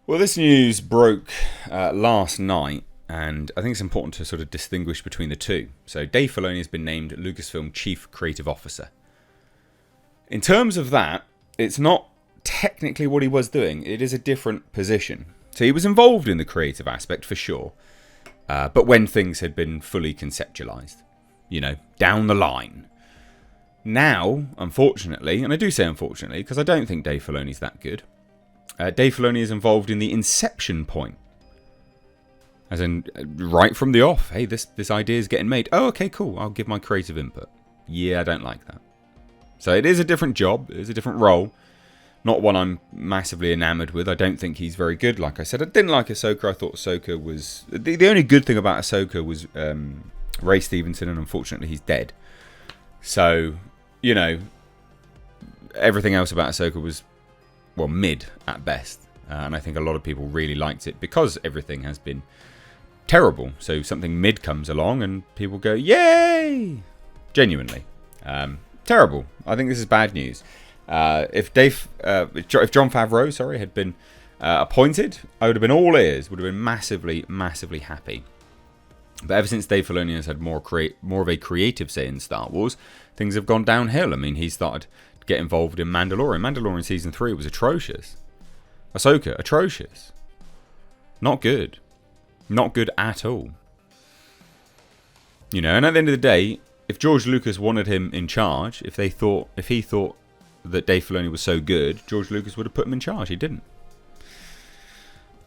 Well, this news broke last night, and I think it's important to sort of distinguish between the two. So Dave Filoni has been named Lucasfilm Chief Creative Officer. In terms of that, it's not technically what he was doing. It is a different position. So he was involved in the creative aspect for sure, but when things had been fully conceptualized, down the line. Now, unfortunately, and I do say unfortunately because I don't think Dave Filoni's that good, Dave Filoni is involved in the inception point. As in, right from the off, hey, this idea is getting made. Oh, okay, cool, I'll give my creative input. Yeah, I don't like that. So it is a different job, it is a different role. Not one I'm massively enamoured with. I don't think he's very good. Like I said, I didn't like Ahsoka. I thought Ahsoka was... The only good thing about Ahsoka was Ray Stevenson, and unfortunately he's dead. So, everything else about Ahsoka was, well, mid at best. And I think a lot of people really liked it because everything has been terrible. So something mid comes along and people go, yay! Genuinely. Terrible. I think this is bad news. If Jon Favreau, had been appointed, I would have been all ears. Would have been massively, massively happy. But ever since Dave Filoni has had more of a creative say in Star Wars, things have gone downhill. I mean, he started to get involved in Mandalorian. Mandalorian season 3 was atrocious. Ahsoka, atrocious. Not good. Not good at all. And at the end of the day, if George Lucas wanted him in charge, if he thought that Dave Filoni was so good, George Lucas would have put him in charge. He didn't.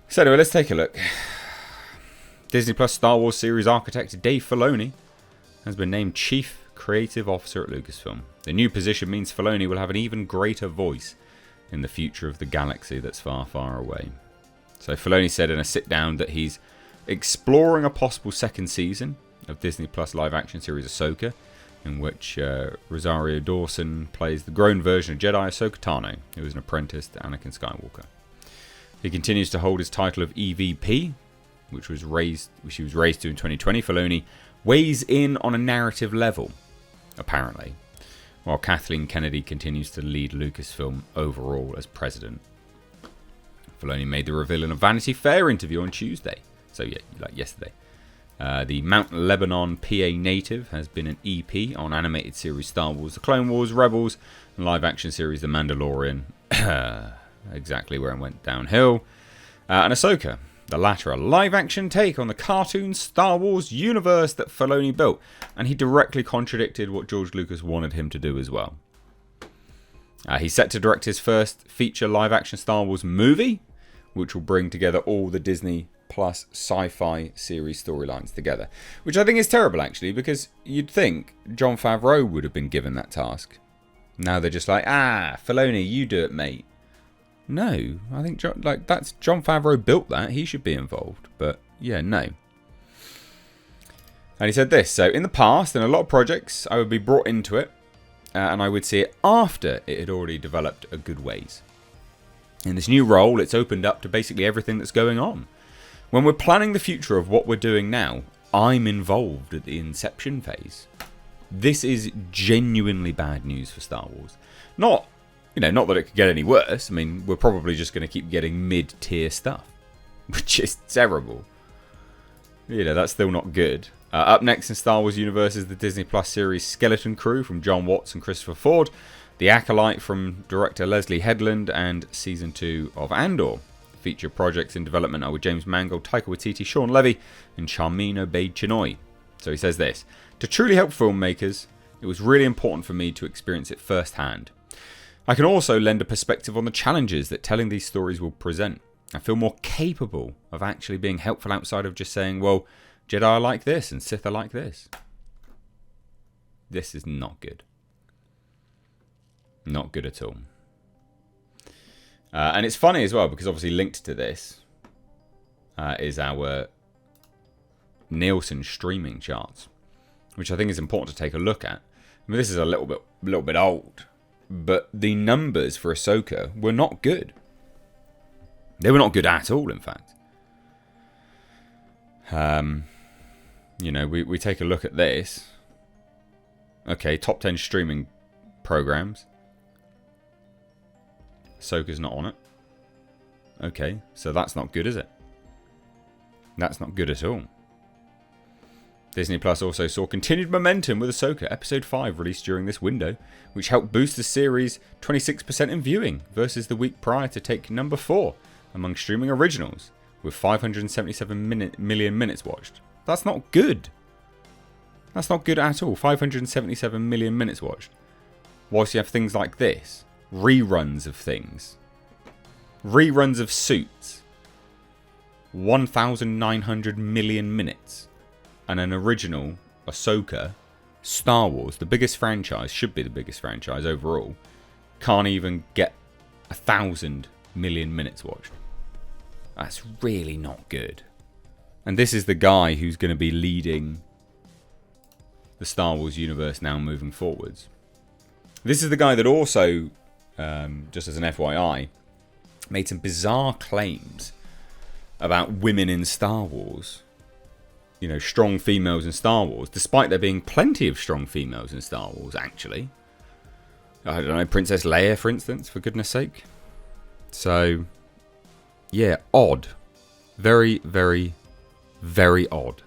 So anyway, let's take a look. Disney Plus Star Wars series architect Dave Filoni has been named Chief Creative Officer at Lucasfilm. The new position means Filoni will have an even greater voice in the future of the galaxy that's far, far away. So Filoni said in a sit-down that he's exploring a possible second season of Disney Plus live-action series Ahsoka, in which Rosario Dawson plays the grown version of Jedi Ahsoka Tano, who is an apprentice to Anakin Skywalker. He continues to hold his title of EVP, which he was raised to in 2020. Filoni weighs in on a narrative level, apparently, while Kathleen Kennedy continues to lead Lucasfilm overall as president. Filoni made the reveal in a Vanity Fair interview on Tuesday. So yeah, like yesterday. The Mount Lebanon, PA native has been an EP on animated series Star Wars, The Clone Wars, Rebels, and live-action series The Mandalorian. Exactly where it went downhill. And Ahsoka, the latter, a live-action take on the cartoon Star Wars universe that Filoni built. And he directly contradicted what George Lucas wanted him to do as well. He's set to direct his first feature live-action Star Wars movie, which will bring together all the Disney Plus sci-fi series storylines together. Which I think is terrible, actually, because you'd think Jon Favreau would have been given that task. Now they're just like, Filoni, you do it, mate. No, I think that's Jon Favreau built that. He should be involved. But yeah, no. And he said this. So in the past, in a lot of projects, I would be brought into it, and I would see it after it had already developed a good ways. In this new role, it's opened up to basically everything that's going on. When we're planning the future of what we're doing now, I'm involved at the inception phase. This is genuinely bad news for Star Wars. Not that it could get any worse. I mean, we're probably just going to keep getting mid-tier stuff, which is terrible. That's still not good. Up next in Star Wars universe is the Disney Plus series Skeleton Crew from John Watts and Christopher Ford, The Acolyte from director Leslie Headland, and Season 2 of Andor. Feature projects in development are with James Mangold, Taika Waititi, Sean Levy, and Charmin Obaid-Chinoy. So he says this: to truly help filmmakers, it was really important for me to experience it firsthand. I can also lend a perspective on the challenges that telling these stories will present. I feel more capable of actually being helpful outside of just saying, well, Jedi are like this and Sith are like this. This is not good. Not good at all. And it's funny as well, because obviously linked to this is our Nielsen streaming charts, which I think is important to take a look at. I mean, this is a little bit old, but the numbers for Ahsoka were not good. They were not good at all, in fact. We take a look at this. Okay, top 10 streaming programs. Ahsoka's not on it. Okay, so that's not good, is it? That's not good at all. Disney Plus also saw continued momentum with Ahsoka Episode 5 released during this window, which helped boost the series 26% in viewing versus the week prior to take number 4 among streaming originals, with 577 million minutes watched. That's not good. That's not good at all. 577 million minutes watched. Whilst you have things like this, reruns of things, reruns of Suits, 1,900 million minutes. And an original, Ahsoka, Star Wars, the biggest franchise, should be the biggest franchise overall, can't even get 1,000 million minutes watched. That's really not good. And this is the guy who's going to be leading the Star Wars universe now moving forwards. This is the guy that also, just as an FYI, made some bizarre claims about women in Star Wars. You know, strong females in Star Wars, despite there being plenty of strong females in Star Wars, actually. I don't know, Princess Leia, for instance, for goodness sake. So, yeah, odd. Very, very, very odd.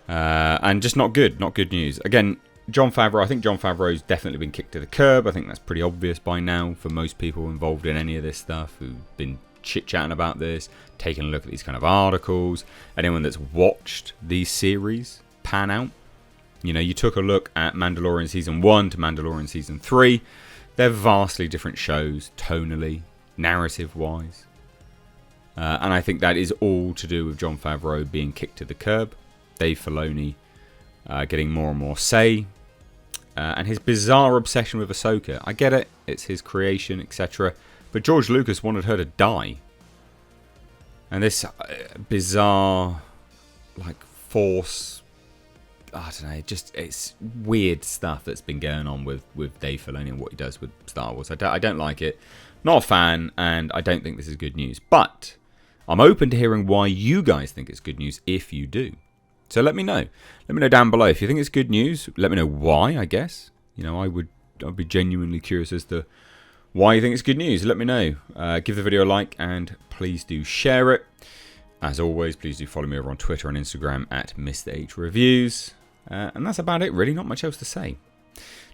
And just not good. Not good news. Again, Jon Favreau, I think Jon Favreau's definitely been kicked to the curb. I think that's pretty obvious by now for most people involved in any of this stuff who've been chit-chatting about this, taking a look at these kind of articles. Anyone that's watched these series pan out. You know, you took a look at Mandalorian Season 1 to Mandalorian Season 3. They're vastly different shows, tonally, narrative-wise. And I think that is all to do with Jon Favreau being kicked to the curb. Dave Filoni getting more and more say. And his bizarre obsession with Ahsoka. I get it, it's his creation, etc. But George Lucas wanted her to die. And this bizarre, like, force, I don't know, just, it's weird stuff that's been going on with Dave Filoni and what he does with Star Wars. I don't like it. Not a fan, and I don't think this is good news. But I'm open to hearing why you guys think it's good news if you do. So let me know. Let me know down below. If you think it's good news, let me know why, I guess. You know, I'd be genuinely curious as to why you think it's good news. Let me know. Give the video a like and please do share it. As always, please do follow me over on Twitter and Instagram at Mr. H Reviews. And that's about it, really. Not much else to say.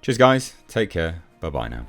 Cheers, guys. Take care. Bye-bye now.